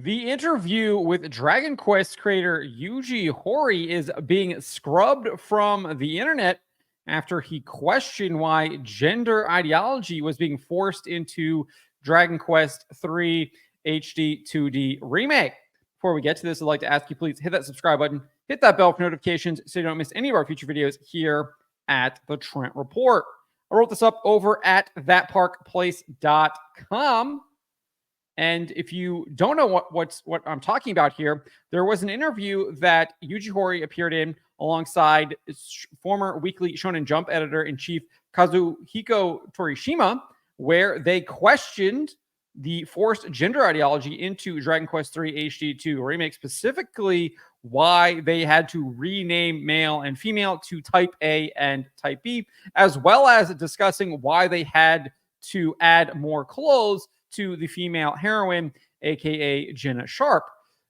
The interview with Dragon Quest creator Yuji Horii is being scrubbed from the internet after he questioned why gender ideology was being forced into Dragon Quest 3 HD 2D remake. Before we get to this, I'd like to ask you please hit that subscribe button, hit that bell for notifications so you don't miss any of our future videos here at the Trent Report. I wrote this up over at thatparkplace.com. And if you don't know what I'm talking about here, there was an interview that Yuji Horii appeared in alongside former Weekly Shonen Jump editor-in-chief Kazuhiko Torishima, where they questioned the forced gender ideology into Dragon Quest III HD2 remake, specifically why they had to rename male and female to Type A and Type B, as well as discussing why they had to add more clothes to the female heroine, aka Jenna Sharp.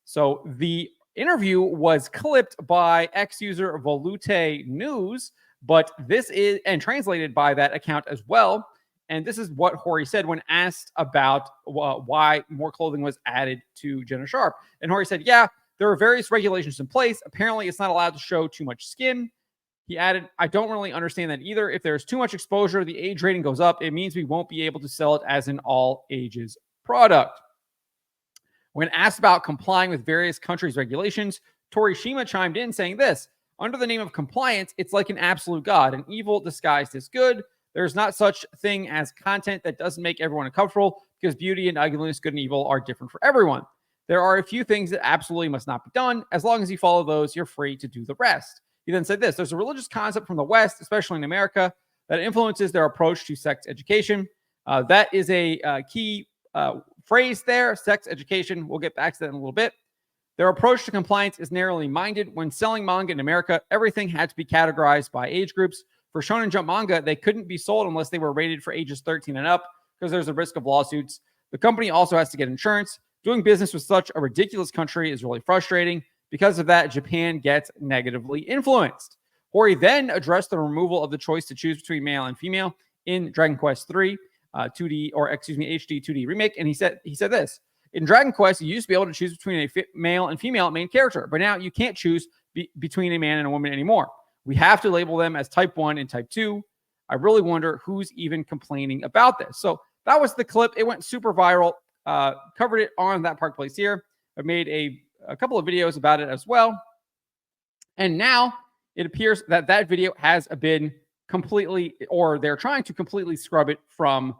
So the interview was clipped by ex-user Volute News, but this is and translated by that account as well. And this is what Horii said when asked about why more clothing was added to Jenna Sharp. And Horii said, yeah, there are various regulations in place. Apparently, it's not allowed to show too much skin. He added, I don't really understand that either. If there's too much exposure, the age rating goes up. It means we won't be able to sell it as an all ages product. When asked about complying with various countries' regulations, Torishima chimed in saying this, under the name of compliance, it's like an absolute god, an evil disguised as good. There's not such thing as content that doesn't make everyone uncomfortable because beauty and ugliness, good and evil are different for everyone. There are a few things that absolutely must not be done. As long as you follow those, you're free to do the rest. He then said this, there's a religious concept from the West, especially in America, that influences their approach to sex education. That is a key phrase there, sex education. We'll get back to that in a little bit. Their approach to compliance is narrowly minded. When selling manga in America, everything had to be categorized by age groups. For Shonen Jump manga, they couldn't be sold unless they were rated for ages 13 and up because there's a risk of lawsuits. The company also has to get insurance. Doing business with such a ridiculous country is really frustrating. Because of that, Japan gets negatively influenced. Horii then addressed the removal of the choice to choose between male and female in Dragon Quest III 2D, or excuse me, HD 2D remake. And he said this, in Dragon Quest, you used to be able to choose between a male and female main character, but now you can't choose between a man and a woman anymore. We have to label them as Type 1 and Type 2. I really wonder who's even complaining about this. So that was the clip. It went super viral. Covered it on That Park Place here. I made a couple of videos about it as well. And now it appears that that video has been completely, or they're trying to completely scrub it from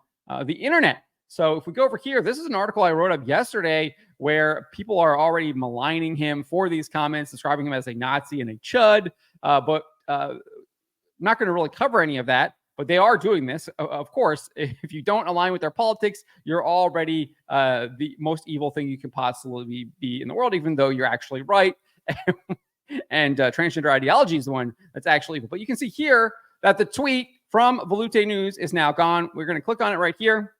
the internet. So if we go over here, this is an article I wrote up yesterday where people are already maligning him for these comments, describing him as a Nazi and a chud. But I'm not going to really cover any of that. But they are doing this. Of course, if you don't align with their politics, you're already the most evil thing you can possibly be in the world, even though you're actually right. And transgender ideology is the one that's actually evil. But you can see here that the tweet from Volute News is now gone. We're going to click on it right here.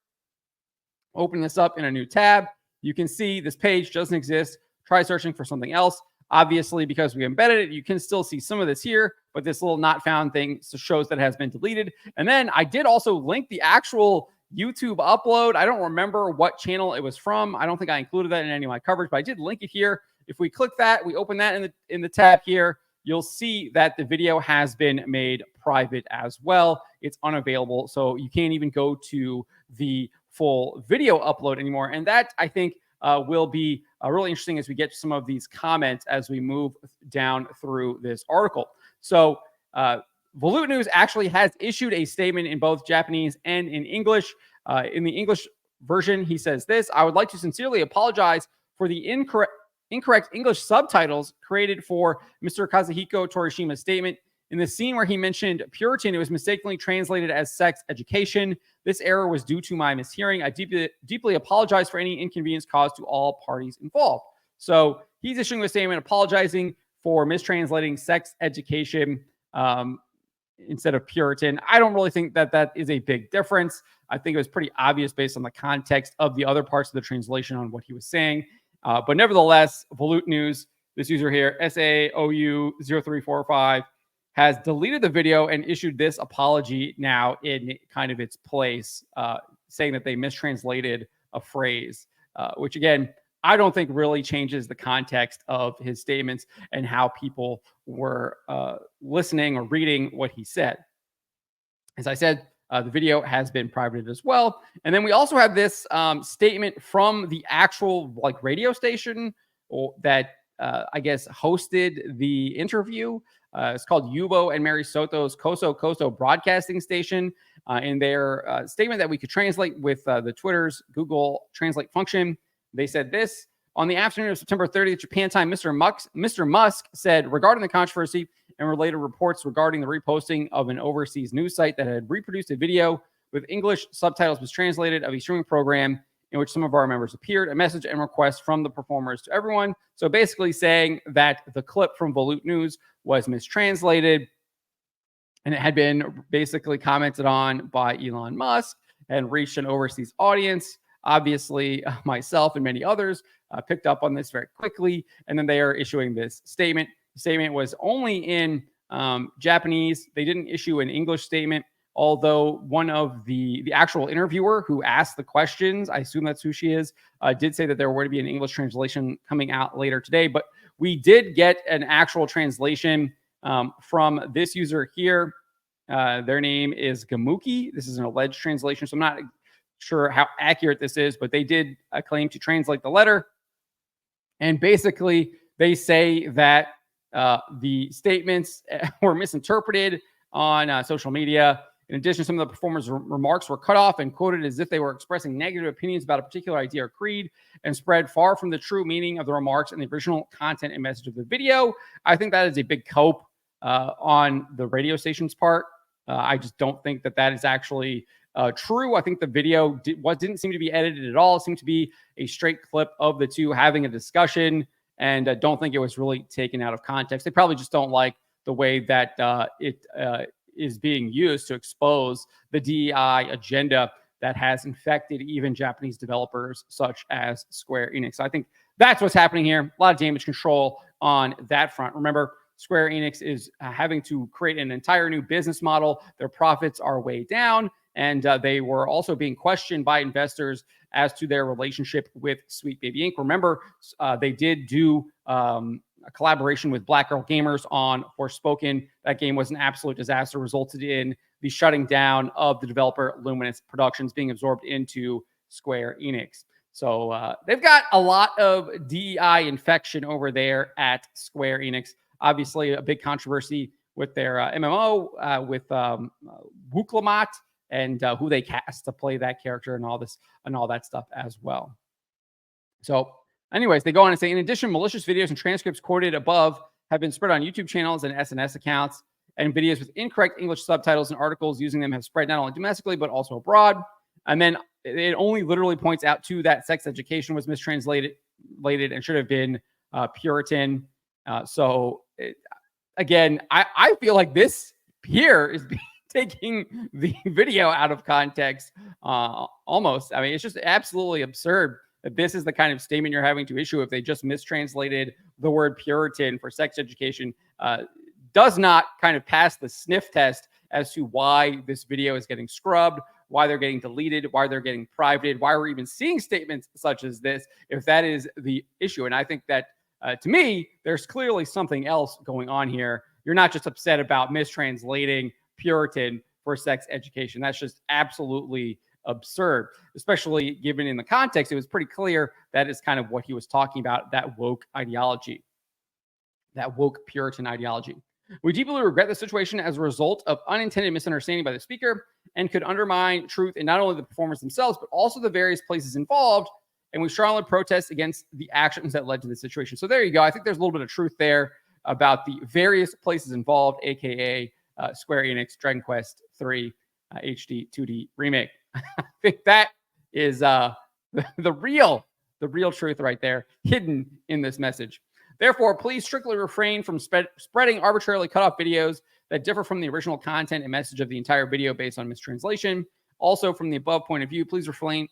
Open this up in a new tab. You can see this page doesn't exist. Try searching for something else. Obviously, because we embedded it, you can still see some of this here, but this little not found thing shows that it has been deleted. And then I did also link the actual YouTube upload. I don't remember what channel it was from. I don't think I included that in any of my coverage, but I did link it here. If we click that, we open that in the tab here, you'll see that the video has been made private as well. It's unavailable, so you can't even go to the full video upload anymore. And that, I think, will be really interesting as we get to some of these comments as we move down through this article. So Volute News actually has issued a statement in both Japanese and in English. In the English version, he says this, I would like to sincerely apologize for the incorrect English subtitles created for Mr. Kazuhiko Torishima's statement. In the scene where he mentioned Puritan, it was mistakenly translated as sex education. This error was due to my mishearing. I deeply apologize for any inconvenience caused to all parties involved. So he's issuing a statement apologizing for mistranslating sex education instead of Puritan. I don't really think that that is a big difference. I think it was pretty obvious based on the context of the other parts of the translation on what he was saying. But nevertheless, Volute News, this user here, SAOU0345, has deleted the video and issued this apology now in kind of its place, saying that they mistranslated a phrase, which again, I don't think really changes the context of his statements and how people were listening or reading what he said. As I said, the video has been privated as well. And then we also have this statement from the actual like radio station that I guess hosted the interview. It's called Yubo and Mary Soto's Coso Coso Broadcasting Station. In their statement that we could translate with the Twitter's Google Translate function, they said this. On the afternoon of September 30th, Japan time, Mr. Musk said regarding the controversy and related reports regarding the reposting of an overseas news site that had reproduced a video with English subtitles mistranslated of a streaming program in which some of our members appeared, a message and request from the performers to everyone. So basically saying that the clip from Volute News was mistranslated and it had been basically commented on by Elon Musk and reached an overseas audience. Obviously, myself and many others picked up on this very quickly, and then they are issuing this statement. The statement was only in Japanese. They didn't issue an English statement, although one of the actual interviewer who asked the questions, I assume that's who she is, did say that there were to be an English translation coming out later today. But we did get an actual translation from this user here. Their name is Gamuki. This is an alleged translation, so I'm not sure how accurate this is, but they did claim to translate the letter. And basically, they say that the statements were misinterpreted on social media. In addition, some of the performers' remarks were cut off and quoted as if they were expressing negative opinions about a particular idea or creed and spread far from the true meaning of the remarks and the original content and message of the video. I think that is a big cope on the radio station's part. I just don't think that that is actually true. I think the video didn't seem to be edited at all. It seemed to be a straight clip of the two having a discussion, and I don't think it was really taken out of context. They probably just don't like the way that it is being used to expose the DEI agenda that has infected even Japanese developers such as Square Enix. So I think that's what's happening here. A lot of damage control on that front. Remember, Square Enix is having to create an entire new business model. Their profits are way down. And they were also being questioned by investors as to their relationship with Sweet Baby Inc. Remember, they did do a collaboration with Black Girl Gamers on Forspoken. That game was an absolute disaster, resulted in the shutting down of the developer Luminous Productions being absorbed into Square Enix. So they've got a lot of DEI infection over there at Square Enix. Obviously, a big controversy with their MMO with Wuklamot, and who they cast to play that character and all this and all that stuff as well. So anyways, they go on and say, in addition, malicious videos and transcripts quoted above have been spread on YouTube channels and SNS accounts, and videos with incorrect English subtitles and articles using them have spread not only domestically, but also abroad. And then it only literally points out to that sex education was mistranslated and should have been Puritan. Again, I feel like this here is taking the video out of context almost. I mean, it's just absolutely absurd that this is the kind of statement you're having to issue if they just mistranslated the word Puritan for sex education. Does not kind of pass the sniff test as to why this video is getting scrubbed, why they're getting deleted, why they're getting privated, why we're even seeing statements such as this, if that is the issue. And I think that, to me, there's clearly something else going on here. You're not just upset about mistranslating Puritan for sex education. That's just absolutely absurd, especially given in the context. It was pretty clear that is kind of what he was talking about, that woke ideology, that woke Puritan ideology. We deeply regret the situation as a result of unintended misunderstanding by the speaker and could undermine truth in not only the performers themselves, but also the various places involved. And we strongly protest against the actions that led to the situation. So there you go. I think there's a little bit of truth there about the various places involved, aka Square Enix Dragon Quest 3 HD 2D remake. I think that is the real truth right there, hidden in this message. Therefore, please strictly refrain from spreading arbitrarily cut off videos that differ from the original content and message of the entire video based on mistranslation. Also, from the above point of view, please refrain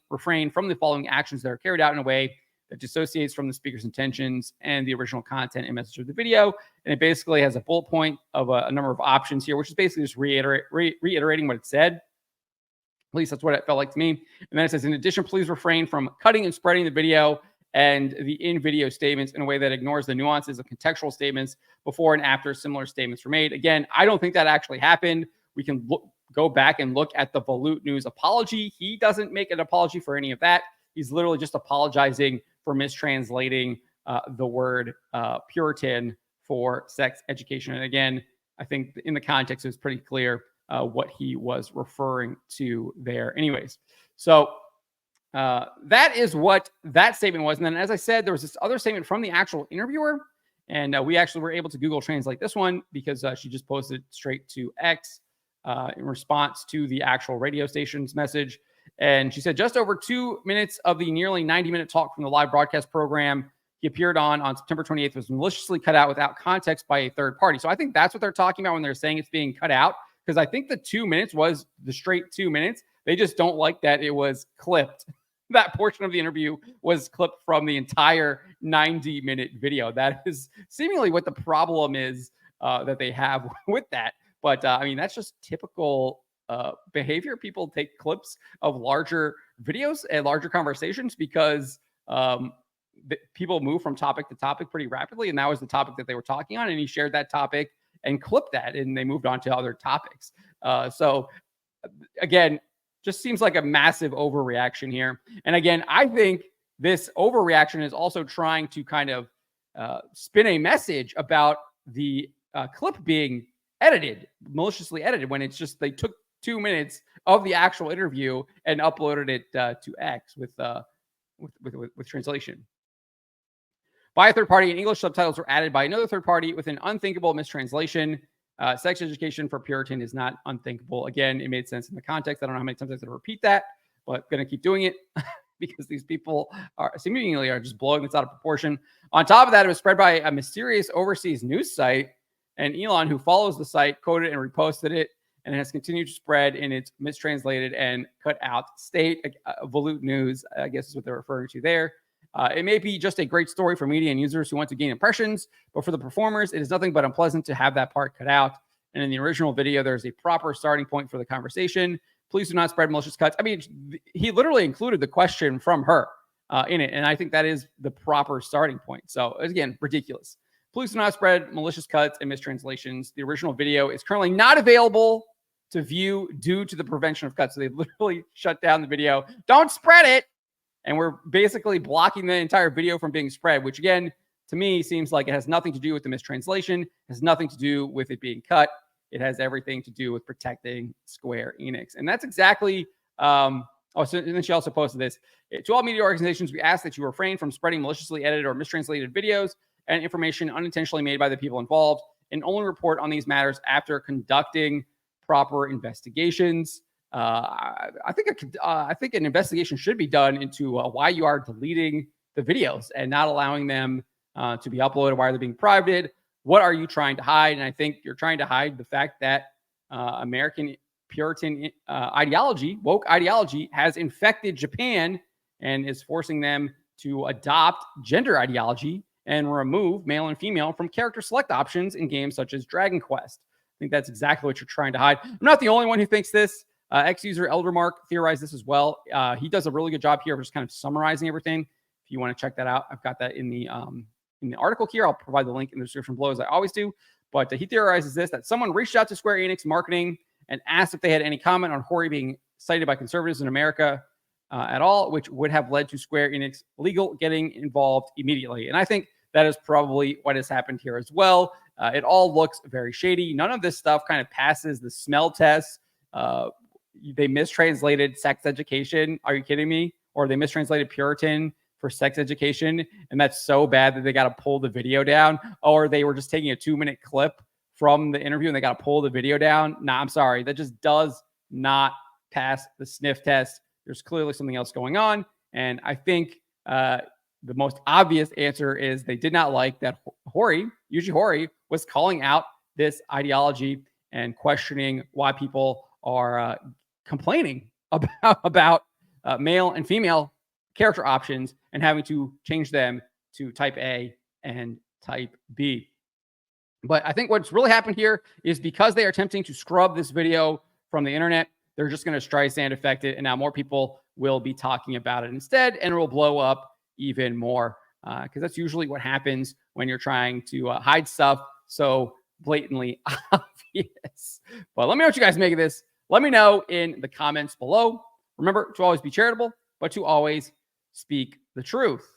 from the following actions that are carried out in a way that dissociates from the speaker's intentions and the original content and message of the video. And it basically has a bullet point of a number of options here, which is basically just reiterating what it said. At least that's what it felt like to me. And then it says, in addition, please refrain from cutting and spreading the video and the in-video statements in a way that ignores the nuances of contextual statements before and after similar statements were made. Again, I don't think that actually happened. We can go back and look at the Volute News apology. He doesn't make an apology for any of that. He's literally just apologizing for mistranslating the word Puritan for sex education. And again, I think in the context, it was pretty clear what he was referring to there. Anyways, so that is what that statement was. And then, as I said, there was this other statement from the actual interviewer. And we actually were able to Google Translate this one because she just posted straight to X in response to the actual radio station's message. And she said, just over 2 minutes of the nearly 90-minute talk from the live broadcast program he appeared on September 28th was maliciously cut out without context by a third party. So I think that's what they're talking about when they're saying it's being cut out, because I think the 2 minutes was the straight 2 minutes. They just don't like that it was clipped. That portion of the interview was clipped from the entire 90-minute video. That is seemingly what the problem is that they have with that. But I mean, that's just typical behavior. People take clips of larger videos and larger conversations because people move from topic to topic pretty rapidly. And that was the topic that they were talking on. And he shared that topic and clipped that, and they moved on to other topics. So again, just seems like a massive overreaction here. And again, I think this overreaction is also trying to kind of spin a message about the clip being edited, maliciously edited, when it's just they took 2 minutes of the actual interview and uploaded it to X with translation by a third party, and English subtitles were added by another third party with an unthinkable mistranslation. Sex education for Puritan is not unthinkable. Again, it made sense in the context. I don't know how many times I have to repeat that, but going to keep doing it because these people are seemingly just blowing this out of proportion. On top of that, it was spread by a mysterious overseas news site, and Elon, who follows the site, quoted and reposted it, and it has continued to spread in its mistranslated and cut out state. Volute News, I guess, is what they're referring to there. It may be just a great story for media and users who want to gain impressions, but for the performers, it is nothing but unpleasant to have that part cut out. And in the original video, there's a proper starting point for the conversation. Please do not spread malicious cuts. I mean, he literally included the question from her in it, and I think that is the proper starting point. So again, ridiculous. Please do not spread malicious cuts and mistranslations. The original video is currently not available to view due to the prevention of cuts. So they literally shut down the video. Don't spread it. And we're basically blocking the entire video from being spread, which again, to me, seems like it has nothing to do with the mistranslation, has nothing to do with it being cut. It has everything to do with protecting Square Enix. And that's exactly, and then she also posted this. To all media organizations, we ask that you refrain from spreading maliciously edited or mistranslated videos and information unintentionally made by the people involved, and only report on these matters after conducting proper investigations. I think an investigation should be done into why you are deleting the videos and not allowing them to be uploaded. Why are they being privated? What are you trying to hide? And I think you're trying to hide the fact that American Puritan ideology, woke ideology, has infected Japan and is forcing them to adopt gender ideology and remove male and female from character select options in games such as Dragon Quest. I think that's exactly what you're trying to hide. I'm not the only one who thinks this. Ex-user Eldermark theorized this as well. He does a really good job here of just kind of summarizing everything. If you want to check that out, I've got that in the article here. I'll provide the link in the description below, as I always do. But he theorizes this, that someone reached out to Square Enix marketing and asked if they had any comment on Horii being cited by conservatives in America at all, which would have led to Square Enix legal getting involved immediately. And I think that is probably what has happened here as well. It all looks very shady. None of this stuff kind of passes the smell test. They mistranslated sex education. Are you kidding me? Or they mistranslated Puritan for sex education. And that's so bad that they got to pull the video down. Or they were just taking a 2-minute clip from the interview and they got to pull the video down. Nah, I'm sorry. That just does not pass the sniff test. There's clearly something else going on. And I think the most obvious answer is they did not like that Yuji Horii, was calling out this ideology and questioning why people are complaining about male and female character options and having to change them to type A and type B. But I think what's really happened here is because they are attempting to scrub this video from the internet, they're just going to Streisand affect it. And now more people will be talking about it instead, and it will blow up even more, because that's usually what happens when you're trying to hide stuff so blatantly obvious. But let me know what you guys make of this. Let me know in the comments below. Remember to always be charitable, but to always speak the truth.